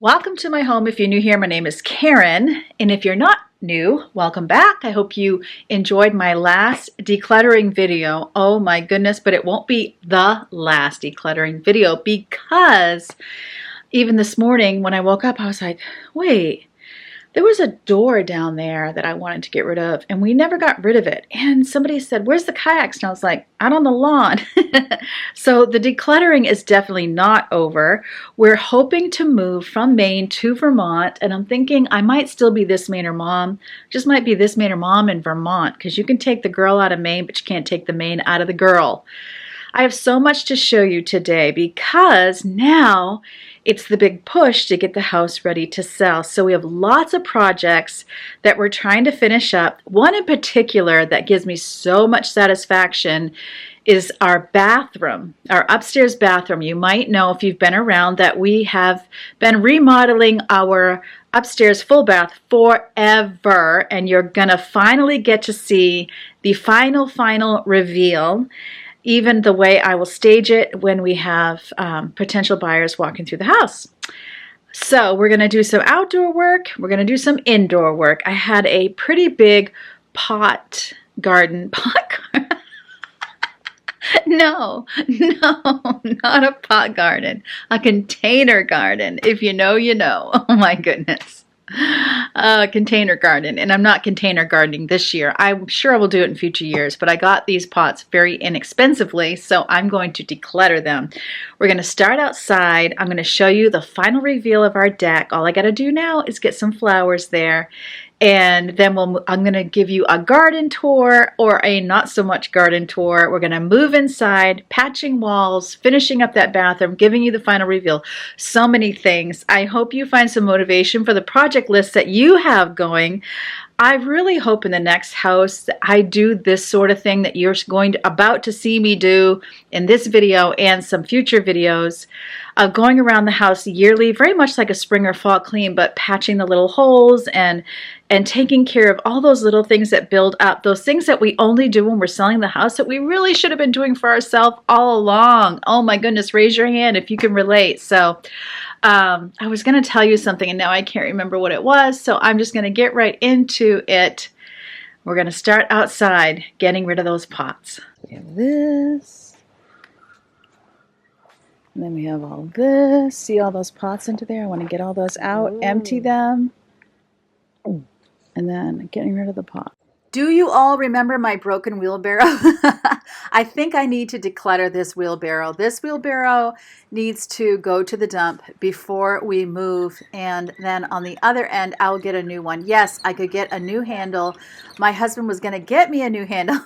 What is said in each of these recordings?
Welcome to my home. If you're new here, my name is Karen, and if you're not new, welcome back. I hope you enjoyed my last decluttering video. Oh my goodness, but it won't be the last decluttering video because even this morning when I woke up, I was like, wait, there was a door down there that I wanted to get rid of, and we never got rid of it. And somebody said, where's the kayaks? And I was like, out on the lawn. So the decluttering is definitely not over. We're hoping to move from Maine to Vermont, and I'm thinking I might still be this Mainer mom, just might be this Mainer mom in Vermont, because you can take the girl out of Maine, but you can't take the Maine out of the girl. I have so much to show you today because now it's the big push to get the house ready to sell. So we have lots of projects that we're trying to finish up. One in particular that gives me so much satisfaction is our bathroom, our upstairs bathroom. You might know if you've been around that we have been remodeling our upstairs full bath forever, and you're gonna finally get to see the final reveal. Even the way I will stage it when we have potential buyers walking through the house. So we're going to do some outdoor work. We're going to do some indoor work. I had a pretty big pot garden. No, not a pot garden. A container garden. If you know, you know. Oh my goodness. Container garden, and I'm not container gardening this year. I'm sure I will do it in future years, but I got these pots very inexpensively, so I'm going to declutter them. We're going to start outside. I'm going to show you the final reveal of our deck. All I got to do now is get some flowers there, and then I'm going to give you a garden tour or a not so much garden tour. We're going to move inside, patching walls, finishing up that bathroom, giving you the final reveal. So many things. I hope you find some motivation for the project list that you have going. I really hope in the next house that I do this sort of thing that you're about to see me do in this video and some future videos of going around the house yearly, very much like a spring or fall clean, but patching the little holes and taking care of all those little things that build up, those things that we only do when we're selling the house that we really should have been doing for ourselves all along. Oh my goodness, raise your hand if you can relate. So I was going to tell you something and now I can't remember what it was, so I'm just going to get right into it. We're going to start outside getting rid of those pots. We have this, and then we have all this. See all those pots into there? I want to get all those out, empty them, and then getting rid of the pot. Do you all remember my broken wheelbarrow? I think I need to declutter this wheelbarrow. This wheelbarrow needs to go to the dump before we move, and then on the other end I'll get a new one. Yes, I could get a new handle. My husband was going to get me a new handle.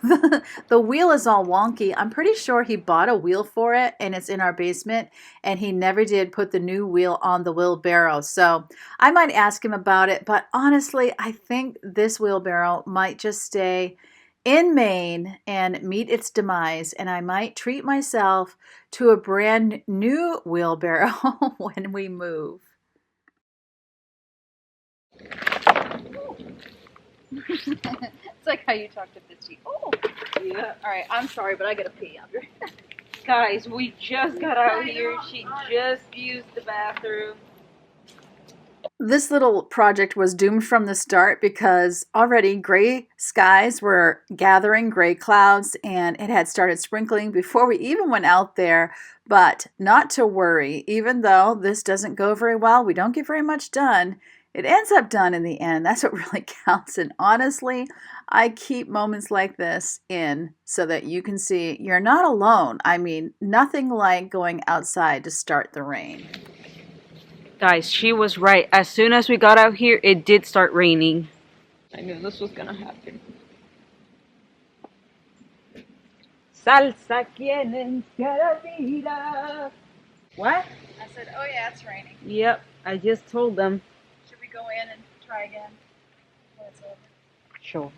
The wheel is all wonky. I'm pretty sure he bought a wheel for it and it's in our basement, and he never did put the new wheel on the wheelbarrow. So I might ask him about it, but honestly I think this wheelbarrow might just stay in Maine and meet its demise, and I might treat myself to a brand new wheelbarrow when we move. It's like how you talk to Fisty. Oh, yeah. All right, I'm sorry, but I gotta pee. Guys, we just got out here. She just used the bathroom. This little project was doomed from the start because already gray skies were gathering, gray clouds, and it had started sprinkling before we even went out there. But not to worry, even though this doesn't go very well, we don't get very much done, it ends up done in the end. That's what really counts. And honestly, I keep moments like this in so that you can see you're not alone. I mean, nothing like going outside to start the rain. Guys, she was right. As soon as we got out here, it did start raining. I knew this was gonna happen. Salsa quieren vida. What? I said, oh yeah, it's raining. Yep, I just told them. Should we go in and try again when it's over? Sure.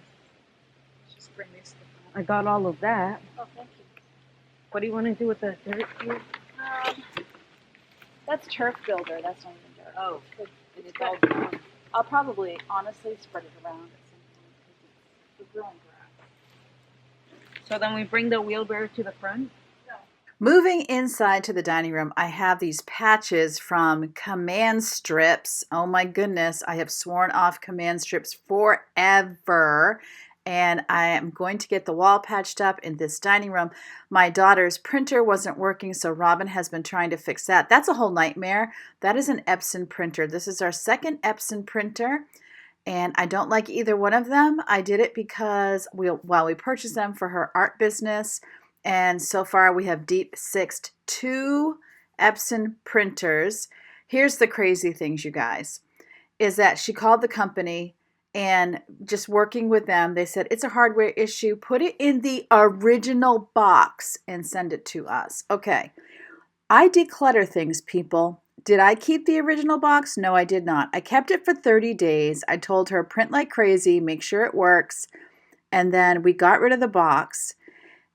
Just bring these to the front. I got all of that. Oh, thank you. What do you want to do with the dirt here? That's turf builder. That's not even dirt. Oh, it's all grown. I'll probably, honestly, spread it around at some point because it's growing grass. So then we bring the wheelbarrow to the front? No. Moving inside to the dining room, I have these patches from Command Strips. Oh my goodness, I have sworn off Command Strips forever. And I am going to get the wall patched up in this dining room. My daughter's printer wasn't working, so Robin has been trying to fix that. That's a whole nightmare. That is an Epson printer. This is our second Epson printer. And I don't like either one of them. I did it because while we purchased them for her art business, and so far we have deep sixed 2 Epson printers. Here's the crazy things, you guys, is that she called the company and just working with them, they said, it's a hardware issue. Put it in the original box and send it to us. Okay. I declutter things, people. Did I keep the original box? No, I did not. I kept it for 30 days. I told her, print like crazy, make sure it works. And then we got rid of the box.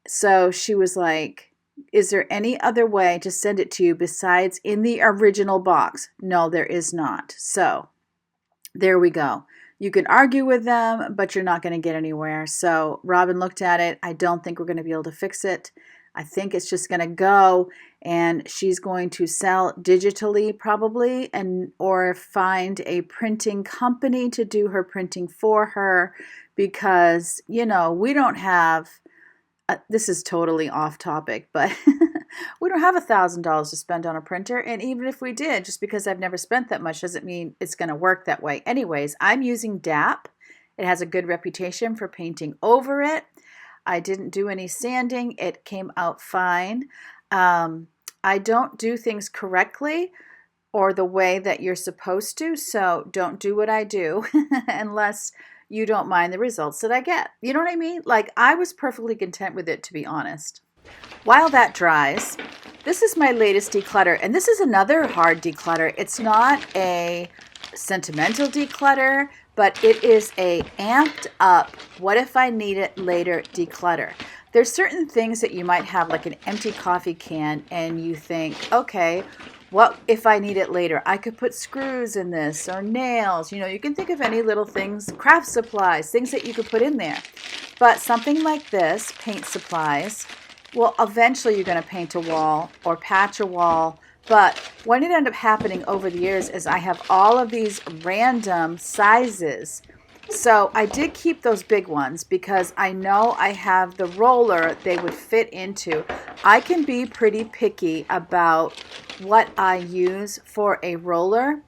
So she was like, is there any other way to send it to you besides in the original box? No, there is not. So there we go. You can argue with them, but you're not going to get anywhere. So Robin looked at it. I don't think we're going to be able to fix it. I think it's just going to go, and she's going to sell digitally probably, or find a printing company to do her printing for her, because, we don't have, this is totally off topic, but we don't have $1,000 to spend on a printer. And even if we did, just because I've never spent that much doesn't mean it's going to work that way. Anyways, I'm using DAP. It has a good reputation for painting over it. I didn't do any sanding. It came out fine. I don't do things correctly or the way that you're supposed to, so don't do what I do unless you don't mind the results that I get. You know what I mean? Like, I was perfectly content with it, to be honest. While that dries, this is my latest declutter, and this is another hard declutter. It's not a sentimental declutter, but it is a amped up, what if I need it later declutter. There's certain things that you might have, like an empty coffee can, and you think, okay, what if I need it later? I could put screws in this or nails. You can think of any little things, craft supplies, things that you could put in there. But something like this, paint supplies, well, eventually you're going to paint a wall or patch a wall. But what ended up happening over the years is I have all of these random sizes. So I did keep those big ones because I know I have the roller they would fit into. I can be pretty picky about what I use for a roller.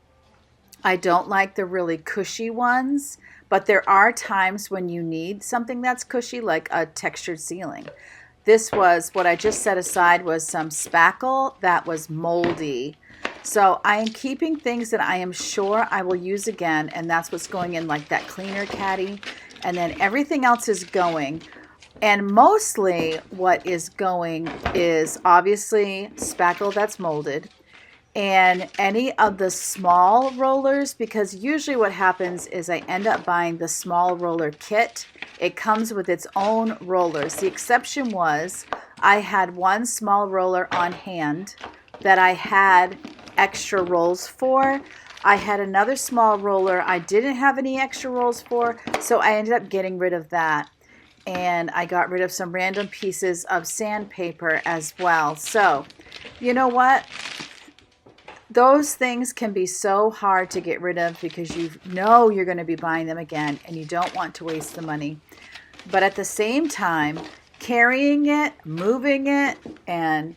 I don't like the really cushy ones, but there are times when you need something that's cushy, like a textured ceiling. This was what I just set aside, was some spackle that was moldy. So I am keeping things that I am sure I will use again, and that's what's going in, like that cleaner caddy. And then everything else is going. And mostly what is going is obviously spackle that's molded, and any of the small rollers, because usually what happens is I end up buying the small roller kit. It comes with its own rollers. The exception was I had one small roller on hand that I had extra rolls for. I had another small roller I didn't have any extra rolls for, so I ended up getting rid of that. And I got rid of some random pieces of sandpaper as well. So, you know what? Those things can be so hard to get rid of because you know you're going to be buying them again and you don't want to waste the money. But at the same time, carrying it, moving it, and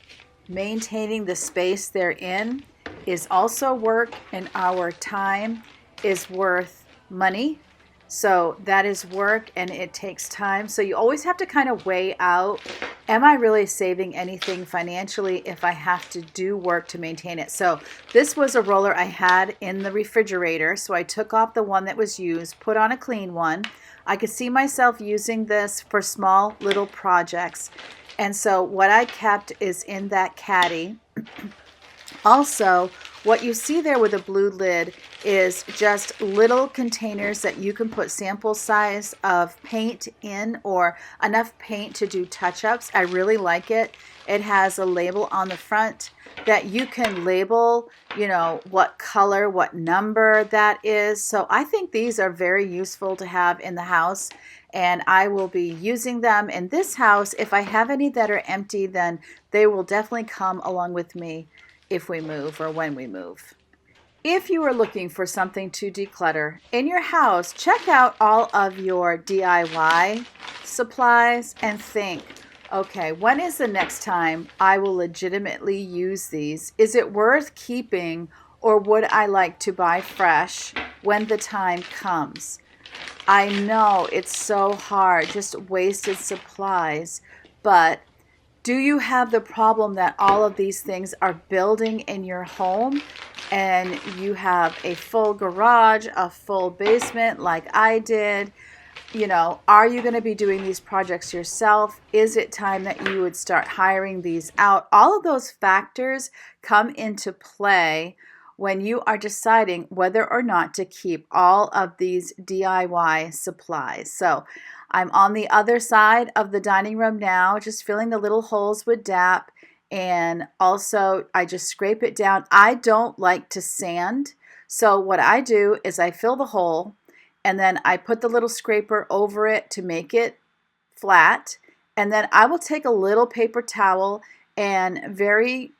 maintaining the space they're in is also work, and our time is worth money. So that is work and it takes time. So you always have to kind of weigh out, am I really saving anything financially if I have to do work to maintain it? So this was a roller I had in the refrigerator. So I took off the one that was used, put on a clean one. I could see myself using this for small little projects. And so what I kept is in that caddy. Also, what you see there with a blue lid is just little containers that you can put sample size of paint in, or enough paint to do touch-ups. I really like it. It has a label on the front that you can label, what color, what number that is. So I think these are very useful to have in the house. and I will be using them in this house. If I have any that are empty, then they will definitely come along with me if we move or when we move. If you are looking for something to declutter in your house, check out all of your DIY supplies and think, okay, when is the next time I will legitimately use these? Is it worth keeping, or would I like to buy fresh when the time comes? I know it's so hard, just wasted supplies, but do you have the problem that all of these things are building in your home and you have a full garage, a full basement like I did? You know, are you going to be doing these projects yourself? Is it time that you would start hiring these out? All of those factors come into play when you are deciding whether or not to keep all of these DIY supplies. So I'm on the other side of the dining room now, just filling the little holes with DAP, and also I just scrape it down. I don't like to sand, so what I do is I fill the hole, and then I put the little scraper over it to make it flat, and then I will take a little paper towel and very,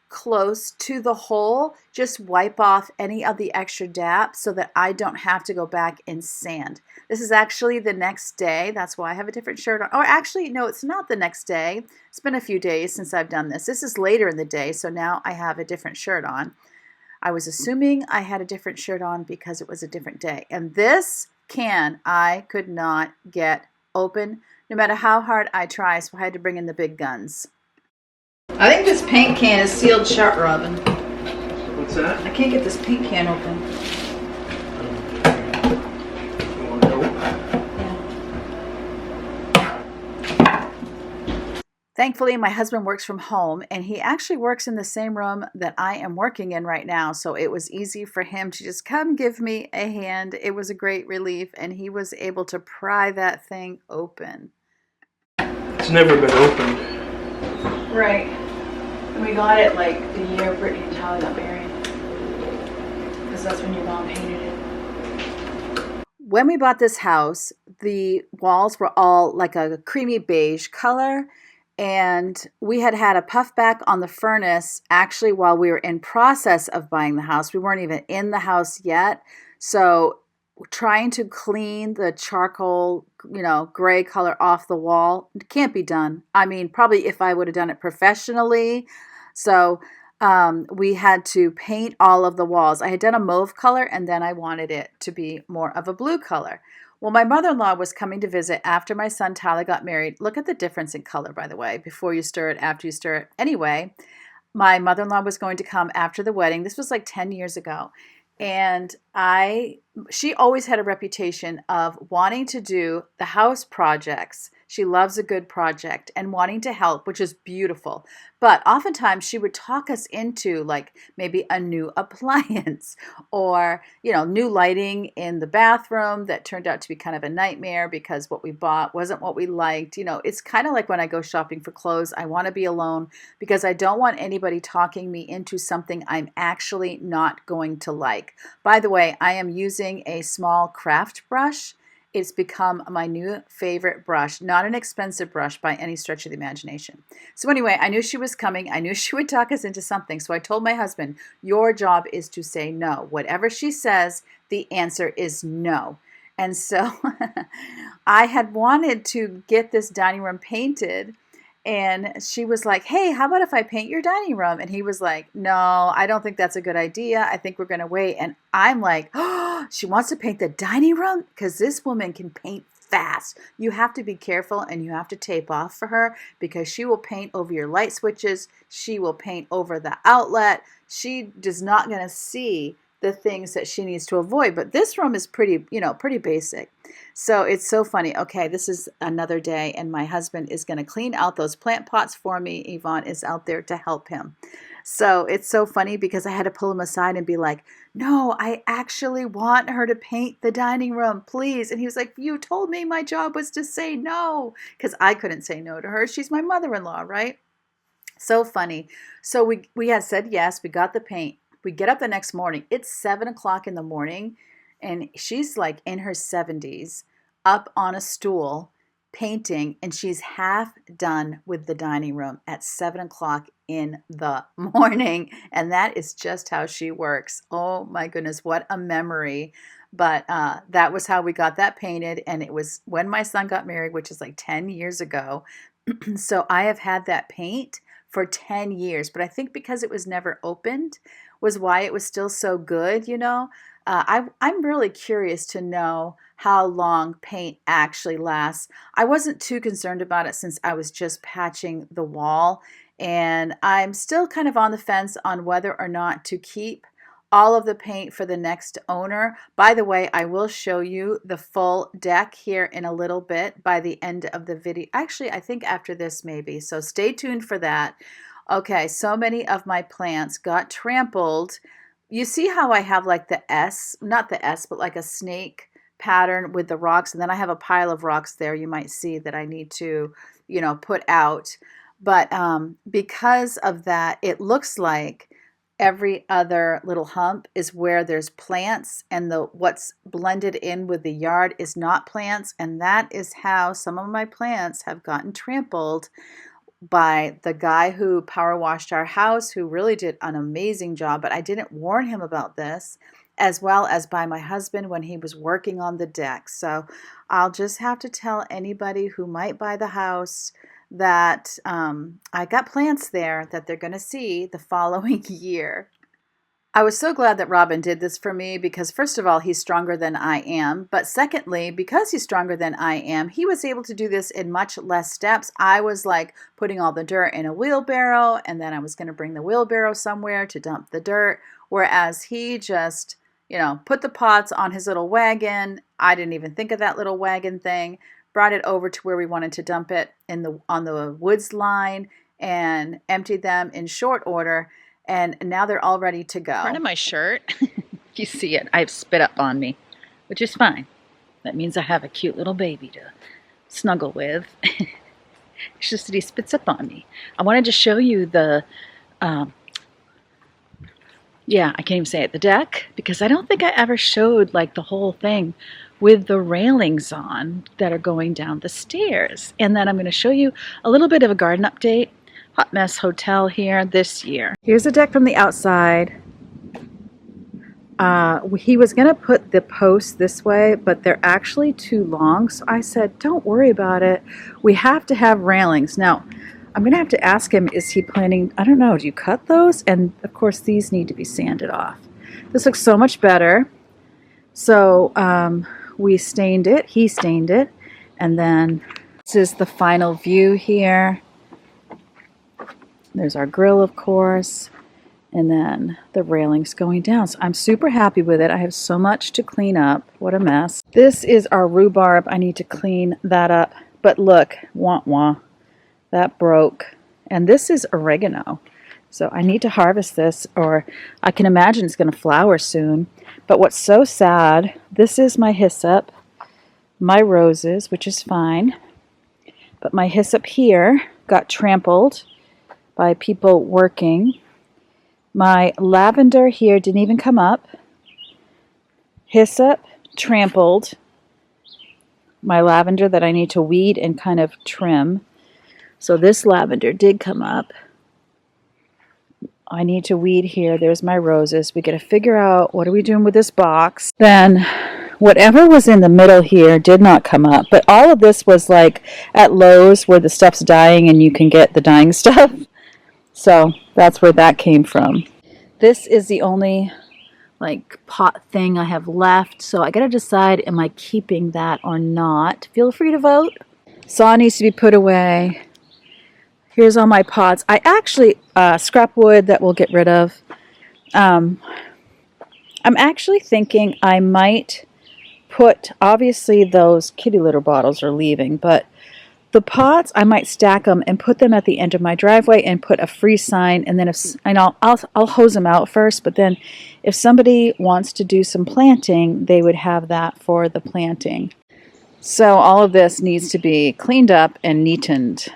close to the hole, just wipe off any of the extra DAP so that I don't have to go back and sand. This is actually the next day. That's why I have a different shirt on. Or actually, no, it's not the next day. It's been a few days since I've done this. This is later in the day, so now I have a different shirt on. I was assuming I had a different shirt on because it was a different day. And this can I could not get open no matter how hard I try, so I had to bring in the big guns. I think this paint can is sealed shut, Robin. What's that? I can't get this paint can open. You want to help? Yeah. Thankfully, my husband works from home, and he actually works in the same room that I am working in right now, so it was easy for him to just come give me a hand. It was a great relief, and he was able to pry that thing open. It's never been opened. Right. And we got it like the year Brittany and Tyler got married, because that's when your mom painted it. When we bought this house, the walls were all like a creamy beige color, and we had had a puff back on the furnace actually while we were in process of buying the house. We weren't even in the house yet, so trying to clean the charcoal, gray color off the wall, it can't be done. I mean, probably if I would have done it professionally. So we had to paint all of the walls. I had done a mauve color, and then I wanted it to be more of a blue color. Well, my mother-in-law was coming to visit after my son Tyler got married. Look at the difference in color, by the way, before you stir it, after you stir it. Anyway, my mother-in-law was going to come after the wedding. This was like 10 years ago. And she always had a reputation of wanting to do the house projects. She loves a good project and wanting to help, which is beautiful. But oftentimes she would talk us into like maybe a new appliance or, new lighting in the bathroom that turned out to be kind of a nightmare because what we bought wasn't what we liked. It's kind of like when I go shopping for clothes, I want to be alone because I don't want anybody talking me into something I'm actually not going to like. By the way, I am using a small craft brush. It's become my new favorite brush, not an expensive brush by any stretch of the imagination. So anyway, I knew she was coming. I knew she would talk us into something. So I told my husband, your job is to say no. Whatever she says, the answer is no. And so I had wanted to get this dining room painted. And she was like, hey, how about if I paint your dining room? And he was like, no, I don't think that's a good idea. I think we're going to wait. And I'm like, oh, she wants to paint the dining room? Because this woman can paint fast. You have to be careful and you have to tape off for her because she will paint over your light switches. She will paint over the outlet. She is not going to see the things that she needs to avoid. But this room is pretty basic. So it's so funny. Okay, this is another day, and my husband is going to clean out those plant pots for me. Yvonne is out there to help him. So it's so funny because I had to pull him aside and be like, no, I actually want her to paint the dining room, please. And he was like, you told me my job was to say no, because I couldn't say no to her. She's my mother-in-law, right? So funny. So we had said yes. We got the paint. We get up the next morning. It's 7 o'clock in the morning, and she's like in her 70s. up on a stool painting, and she's half done with the dining room at 7 o'clock in the morning. And that is just how she works. Oh my goodness, what a memory. But that was how we got that painted. And it was when my son got married, which is like 10 years ago. So I have had that paint for 10 years. But I think because it was never opened was why it was still so good, you know. I'm really curious to know how long paint actually lasts. I wasn't too concerned about it since I was just patching the wall, and I'm still kind of on the fence on whether or not to keep all of the paint for the next owner. By the way, I will show you the full deck here in a little bit by the end of the video. Actually, I think after this maybe, so stay tuned for that. Okay, so many of my plants got trampled. You see how I have like the S, not the S, but like a snake pattern with the rocks, and then I have a pile of rocks there you might see that I need to, you know, put out. But because of that, it looks like every other little hump is where there's plants, and the what's blended in with the yard is not plants, and that is how some of my plants have gotten trampled by the guy who power washed our house, who really did an amazing job, but I didn't warn him about this, as well as by my husband when he was working on the deck. So I'll just have to tell anybody who might buy the house that I got plants there that they're going to see the following year. I was so glad that Robin did this for me because, first of all, he's stronger than I am. But secondly, because he's stronger than I am, he was able to do this in much less steps. I was like putting all the dirt in a wheelbarrow, and then I was going to bring the wheelbarrow somewhere to dump the dirt, whereas he just, you know, put the pots on his little wagon. I didn't even think of that little wagon thing. Brought it over to where we wanted to dump it on the woods line and emptied them in short order. And now they're all ready to go. Front of my shirt, if you see it, I have spit up on me, which is fine. That means I have a cute little baby to snuggle with. It's just that he spits up on me. I wanted to show you the, yeah, I can't even say it, the deck, because I don't think I ever showed like the whole thing with the railings on that are going down the stairs. And then I'm going to show you a little bit of a garden update. Hot Mess Hotel here this year. Here's a deck from the outside. He was going to put the posts this way, but they're actually too long. So I said, don't worry about it. We have to have railings. Now, I'm going to have to ask him, is he planning, I don't know, do you cut those? And of course, these need to be sanded off. This looks so much better. So we stained it. He stained it. And then this is the final view here. There's our grill, of course, and then the railings going down. So I'm super happy with it. I have so much to clean up. What a mess. This is our rhubarb. I need to clean that up. But look, wah wah, that broke. And this is oregano. So I need to harvest this, or I can imagine it's going to flower soon. But what's so sad, this is my hyssop, my roses, which is fine. But my hyssop here got trampled by people working. My lavender here didn't even come up. Hyssop trampled my lavender that I need to weed and kind of trim. So this lavender did come up. I need to weed here. There's my roses. We got to figure out what are we doing with this box. Then whatever was in the middle here did not come up. But all of this was like at Lowe's where the stuff's dying and you can get the dying stuff. So that's where that came from. This is the only like pot thing I have left. So I got to decide, am I keeping that or not? Feel free to vote. Saw needs to be put away. Here's all my pots. I actually, scrap wood that we'll get rid of. I'm actually thinking I might put, obviously those kitty litter bottles are leaving, but the pots, I might stack them and put them at the end of my driveway and put a free sign. And then I'll hose them out first. But then if somebody wants to do some planting, they would have that for the planting. So all of this needs to be cleaned up and neatened.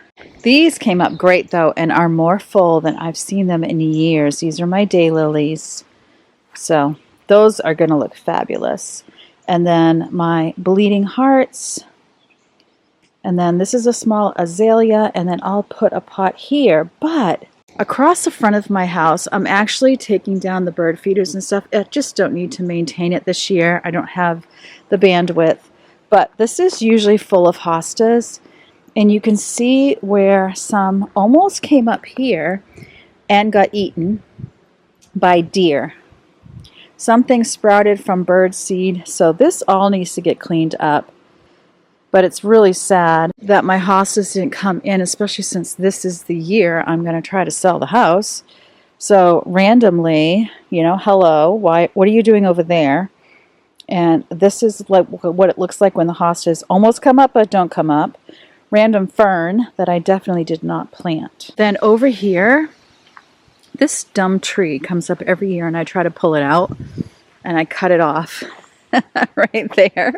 These came up great though and are more full than I've seen them in years. These are my daylilies. So those are going to look fabulous. and then my bleeding hearts, and then this is a small azalea, and then I'll put a pot here. But across the front of my house, I'm actually taking down the bird feeders and stuff. I just don't need to maintain it this year. I don't have the bandwidth. But this is usually full of hostas, and you can see where some almost came up here and got eaten by deer. Something sprouted from bird seed, so this all needs to get cleaned up. But it's really sad that my hostas didn't come in, especially since this is the year I'm going to try to sell the house. So randomly, you know, hello, what are you doing over there? And this is like what it looks like when the hostas almost come up but don't come up. Random fern that I definitely did not plant. Then over here, this dumb tree comes up every year and I try to pull it out and I cut it off right there.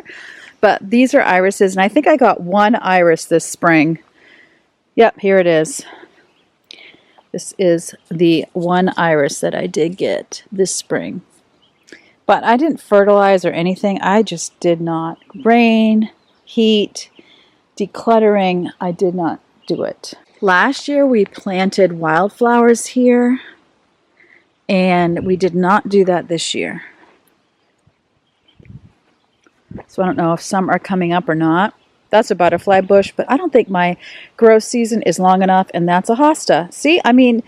But these are irises, and I think I got one iris this spring. Yep, here it is. This is the one iris that I did get this spring. But I didn't fertilize or anything. I just did not. Rain, heat, decluttering, I did not do it. Last year we planted wildflowers here, and we did not do that this year. So I don't know if some are coming up or not. That's a butterfly bush, but I don't think my growth season is long enough, and that's a hosta. See, I mean,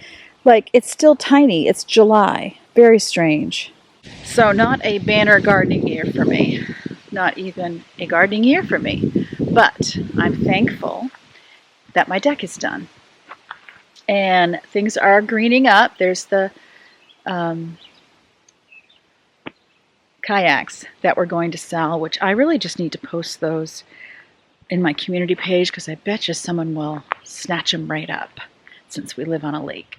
like, it's still tiny. It's July. Very strange. So not a banner gardening year for me. Not even a gardening year for me. But I'm thankful that my deck is done. And things are greening up. There's the kayaks that we're going to sell, which I really just need to post those in my community page because I bet you someone will snatch them right up since we live on a lake.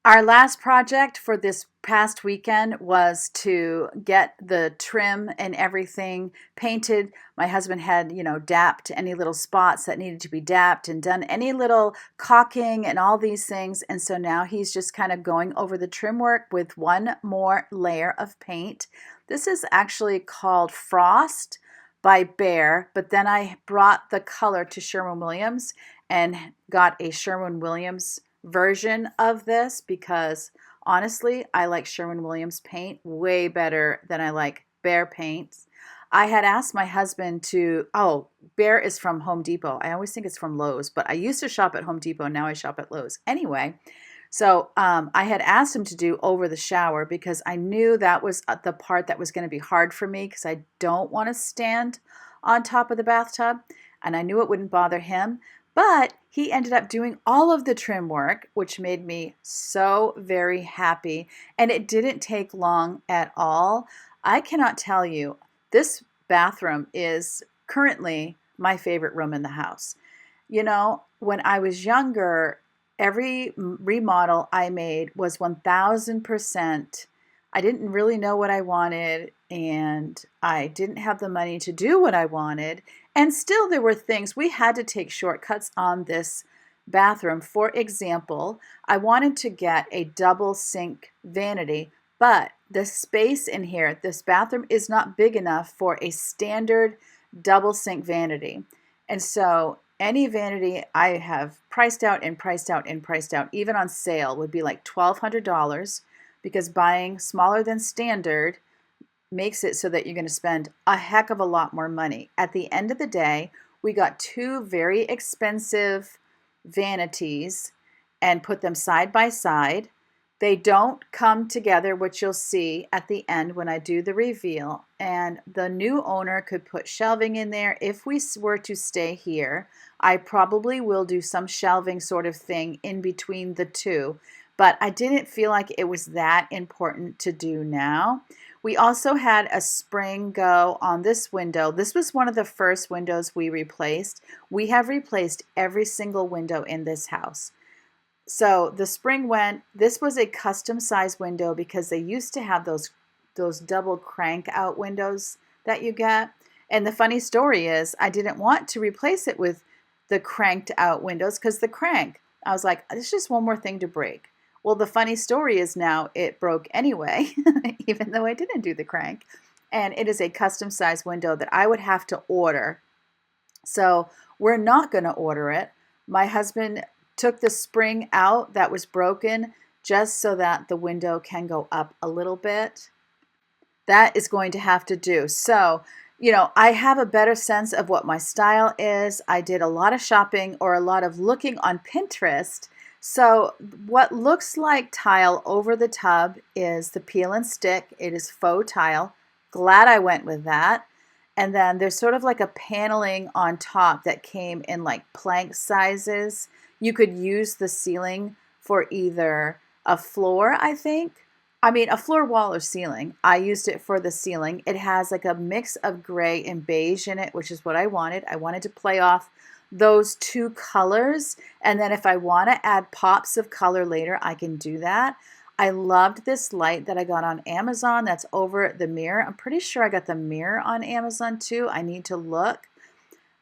Our last project for this past weekend was to get the trim and everything painted. My husband had, dapped any little spots that needed to be dapped and done any little caulking and all these things. And so now he's just kind of going over the trim work with one more layer of paint. This is actually called Frost by Behr, but then I brought the color to Sherwin-Williams and got a Sherwin-Williams version of this because honestly, I like Sherwin-Williams paint way better than I like Behr paints. I had asked my husband Behr is from Home Depot. I always think it's from Lowe's, but I used to shop at Home Depot. Now I shop at Lowe's. Anyway, so I had asked him to do over the shower because I knew that was the part that was going to be hard for me because I don't want to stand on top of the bathtub, and I knew it wouldn't bother him. But he ended up doing all of the trim work, which made me so very happy. And it didn't take long at all. I cannot tell you, this bathroom is currently my favorite room in the house. When I was younger, every remodel I made was 1000%. I didn't really know what I wanted, and I didn't have the money to do what I wanted. And still there were things, we had to take shortcuts on this bathroom. For example, I wanted to get a double sink vanity, but the space in here, this bathroom is not big enough for a standard double sink vanity. And so any vanity I have priced out and priced out and priced out, even on sale, would be like $1,200 because buying smaller than standard makes it so that you're going to spend a heck of a lot more money. At the end of the day, we got two very expensive vanities and put them side by side. They don't come together, which you'll see at the end when I do the reveal. And the new owner could put shelving in there. If we were to stay here, I probably will do some shelving sort of thing in between the two. But I didn't feel like it was that important to do now. We also had a spring go on this window. This was one of the first windows we replaced. We have replaced every single window in this house. So the spring went, this was a custom size window because they used to have those double crank out windows that you get. And the funny story is I didn't want to replace it with the cranked out windows because the crank, I was like, it's just one more thing to break. Well, the funny story is now it broke anyway, even though I didn't do the crank. and it is a custom size window that I would have to order. So we're not going to order it. My husband took the spring out that was broken just so that the window can go up a little bit. That is going to have to do. So, I have a better sense of what my style is. I did a lot of shopping or a lot of looking on Pinterest. So what looks like tile over the tub is the peel and stick. It is faux tile. Glad I went with that. And then there's sort of like a paneling on top that came in like plank sizes. You could use the ceiling for either a floor, I think. A floor, wall, or ceiling. I used it for the ceiling. It has like a mix of gray and beige in it, which is what I wanted. I wanted to play off those two colors. And then if I want to add pops of color later, I can do that. I loved this light that I got on Amazon that's over the mirror. I'm pretty sure I got the mirror on Amazon too. I need to look.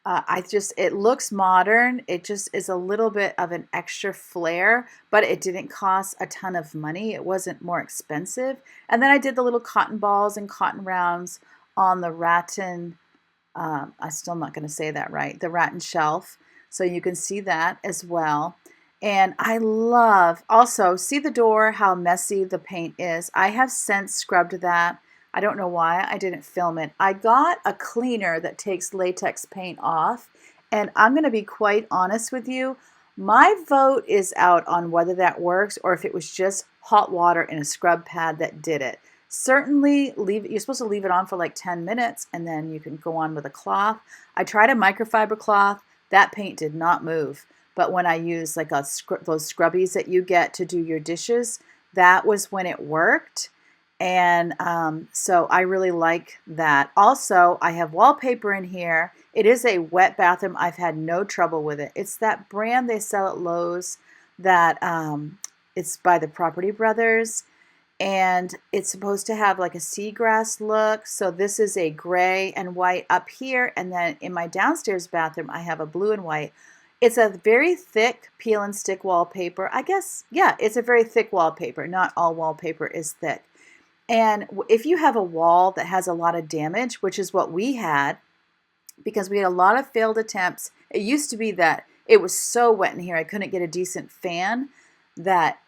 It looks modern. It just is a little bit of an extra flair, but it didn't cost a ton of money. It wasn't more expensive. And then I did the little cotton balls and cotton rounds on the rattan, I'm still not going to say that right, the rattan shelf. So you can see that as well. And I love, also, see the door, how messy the paint is. I have since scrubbed that. I don't know why I didn't film it. I got a cleaner that takes latex paint off, and I'm going to be quite honest with you. My vote is out on whether that works or if it was just hot water in a scrub pad that did it. Certainly, you're supposed to leave it on for like 10 minutes, and then you can go on with a cloth. I tried a microfiber cloth. That paint did not move. But when I use like those scrubbies that you get to do your dishes, that was when it worked. And so I really like that. Also, I have wallpaper in here. It is a wet bathroom. I've had no trouble with it. It's that brand they sell at Lowe's that it's by the Property Brothers. And it's supposed to have like a seagrass look. So this is a gray and white up here. And then in my downstairs bathroom, I have a blue and white. It's a very thick peel and stick wallpaper. I guess, yeah, it's a very thick wallpaper. Not all wallpaper is thick. And if you have a wall that has a lot of damage, which is what we had, because we had a lot of failed attempts. It used to be that it was so wet in here, I couldn't get a decent fan, that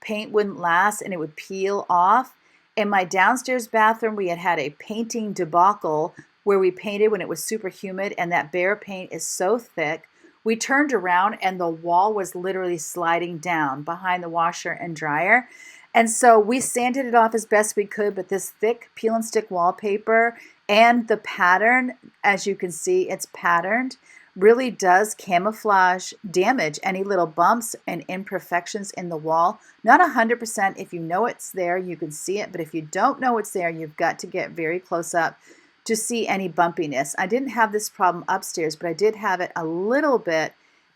paint wouldn't last and it would peel off. In my downstairs bathroom, we had a painting debacle where we painted when it was super humid, and that bare paint is so thick. We turned around and the wall was literally sliding down behind the washer and dryer. And so we sanded it off as best we could, but this thick peel and stick wallpaper and the pattern, as you can see, it's patterned, really does camouflage damage, any little bumps and imperfections in the wall. Not 100%. If you know it's there, you can see it. But if you don't know it's there, you've got to get very close up to see any bumpiness. I didn't have this problem upstairs, but I did have it a little bit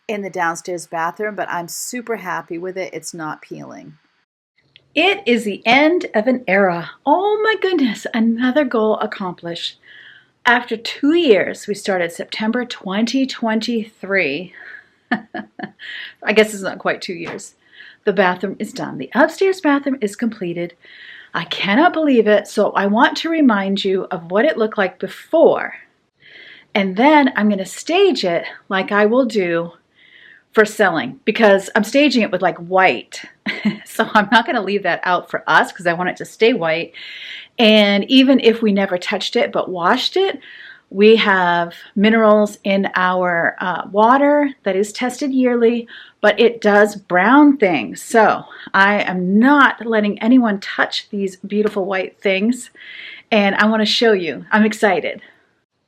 in the downstairs bathroom, but I'm super happy with it. It's not peeling. It is the end of an era. Oh my goodness, another goal accomplished. After 2 years, we started September 2023. I guess it's not quite 2 years. The bathroom is done. The upstairs bathroom is completed. I cannot believe it, so I want to remind you of what it looked like before. And then I'm going to stage it like I will do for selling, because I'm staging it with like white. So I'm not going to leave that out for us because I want it to stay white. And even if we never touched it but washed it, we have minerals in our water that is tested yearly, but it does brown things. So I am not letting anyone touch these beautiful white things. And I want to show you. I'm excited.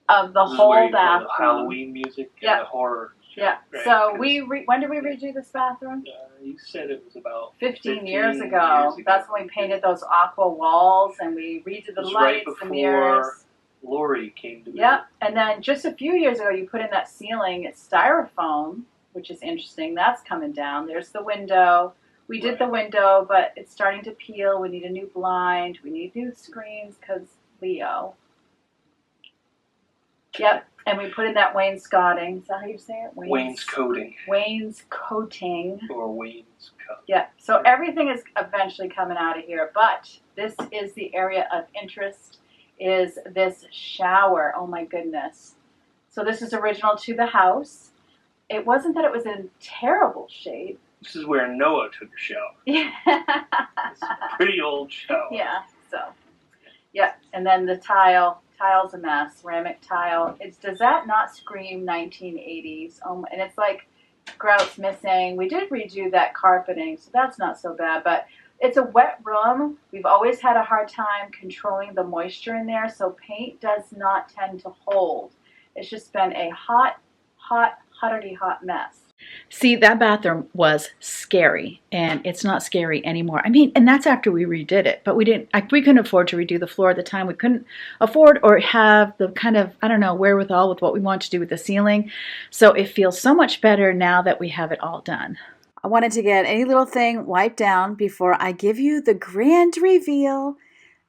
Of the whole bathroom. The Halloween music and the horror. Yeah. Right? So when did we redo this bathroom? You said it was about 15 years ago. That's when we painted those aqua walls and we redid the lights, right the mirrors. Lori came to me. Yep. And then just a few years ago, you put in that ceiling. It's styrofoam, which is interesting. That's coming down. There's the window. We did the window, but it's starting to peel. We need a new blind. We need new screens because Leo. Yep. And we put in that wainscoting. Is that how you say it? Wainscoting. Wainscoting. Or wainscot. Yeah. So everything is eventually coming out of here, but this is the area of interest. is this shower. Oh my goodness. So this is original to the house. It wasn't that it was in terrible shape. This is where Noah took a shower. Yeah. It's a pretty old shower. Yeah, so. Yeah, and then the tile's a mess, ceramic tile. Does that not scream 1980s? And it's like grouts missing. We did redo that carpeting, so that's not so bad, but it's a wet room. We've always had a hard time controlling the moisture in there, so paint does not tend to hold. It's just been a hot mess. See, that bathroom was scary, and it's not scary anymore. I mean, and that's after we redid it, but we couldn't afford to redo the floor at the time. We couldn't afford or have the kind of, I don't know, wherewithal with what we want to do with the ceiling. So it feels so much better now that we have it all done. I wanted to get any little thing wiped down before I give you the grand reveal.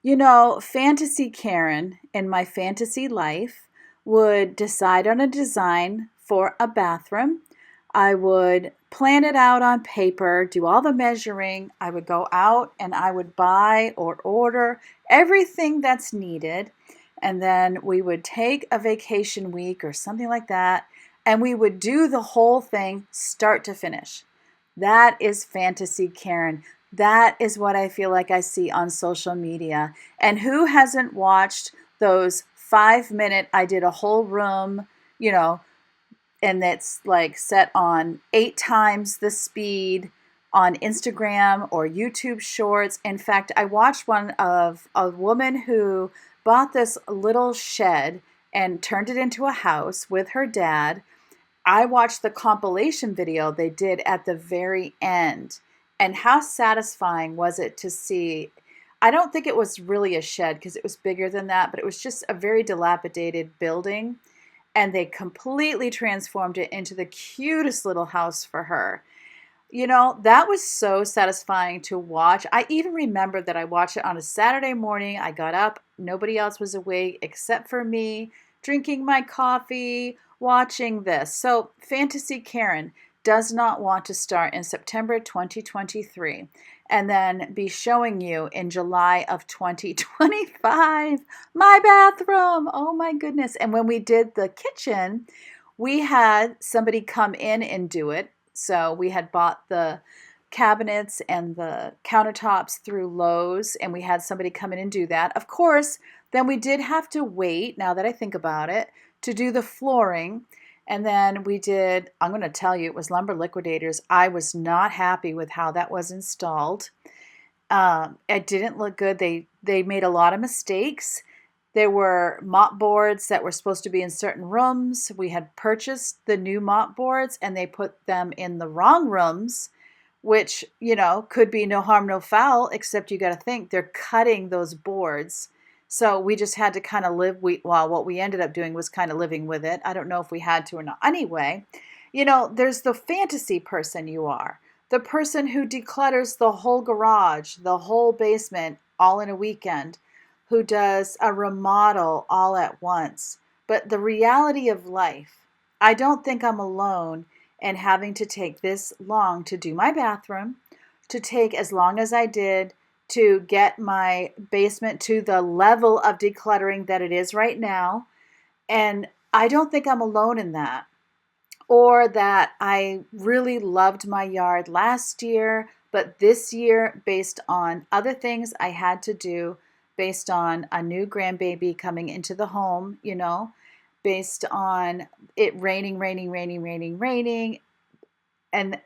You know, Fantasy Karen in my fantasy life would decide on a design for a bathroom. I would plan it out on paper, do all the measuring. I would go out and I would buy or order everything that's needed. And then we would take a vacation week or something like that, and we would do the whole thing start to finish. That is Fantasy Karen. That is what I feel like I see on social media. And who hasn't watched those 5-minute, I did a whole room, you know, and it's like set on 8 times the speed on Instagram or YouTube Shorts. In fact, I watched one of a woman who bought this little shed and turned it into a house with her dad. I watched the compilation video they did at the very end. And how satisfying was it to see? I don't think it was really a shed because it was bigger than that, but it was just a very dilapidated building. And they completely transformed it into the cutest little house for her. You know, that was so satisfying to watch. I even remember that I watched it on a Saturday morning. I got up, nobody else was awake except for me, drinking my coffee, watching this. So Fantasy Karen does not want to start in September 2023 and then be showing you in July of 2025 my bathroom. Oh my goodness. And when we did the kitchen, we had somebody come in and do it. So we had bought the cabinets and the countertops through Lowe's, and we had somebody come in and do that. Of course, then we did have to wait, now that I think about it, to do the flooring. And then we did, I'm going to tell you, it was Lumber Liquidators. I was not happy with how that was installed. It didn't look good. They made a lot of mistakes. There were mop boards that were supposed to be in certain rooms. We had purchased the new mop boards and they put them in the wrong rooms, which, you know, could be no harm, no foul, except you got to think they're cutting those boards. So we just had to kind of live, what we ended up doing was kind of living with it. I don't know if we had to or not. Anyway, you know, there's the fantasy person you are. The person who declutters the whole garage, the whole basement, all in a weekend, who does a remodel all at once. But the reality of life, I don't think I'm alone in having to take this long to do my bathroom, to take as long as I did to get my basement to the level of decluttering that it is right now. And I don't think I'm alone in that. Or that I really loved my yard last year, but this year, based on other things I had to do, based on a new grandbaby coming into the home, you know, based on it raining, and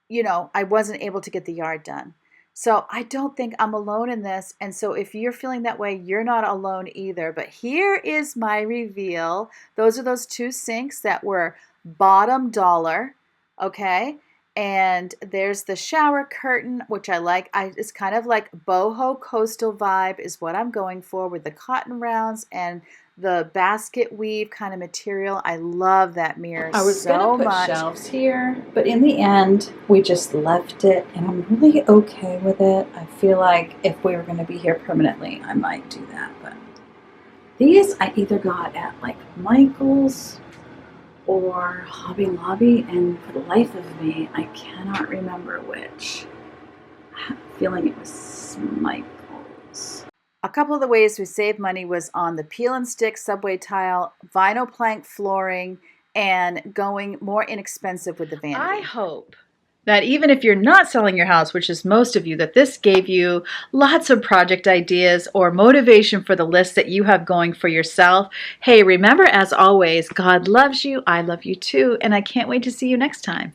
you know, I wasn't able to get the yard done. So I don't think I'm alone in this. And so if you're feeling that way, you're not alone either. But here is my reveal. Those are those 2 sinks that were bottom dollar, okay? And there's the shower curtain, which I like. It's kind of like boho coastal vibe is what I'm going for with the cotton rounds and the basket weave kind of material. I love that mirror so much. I was going to put shelves here, but in the end, we just left it, and I'm really okay with it. I feel like if we were going to be here permanently, I might do that. But these I either got at like Michael's or Hobby Lobby, and for the life of me, I cannot remember which. I have a feeling it was Michael's. A couple of the ways we saved money was on the peel and stick subway tile, vinyl plank flooring, and going more inexpensive with the vanity. I hope that even if you're not selling your house, which is most of you, that this gave you lots of project ideas or motivation for the list that you have going for yourself. Hey, remember, as always, God loves you, I love you too, and I can't wait to see you next time.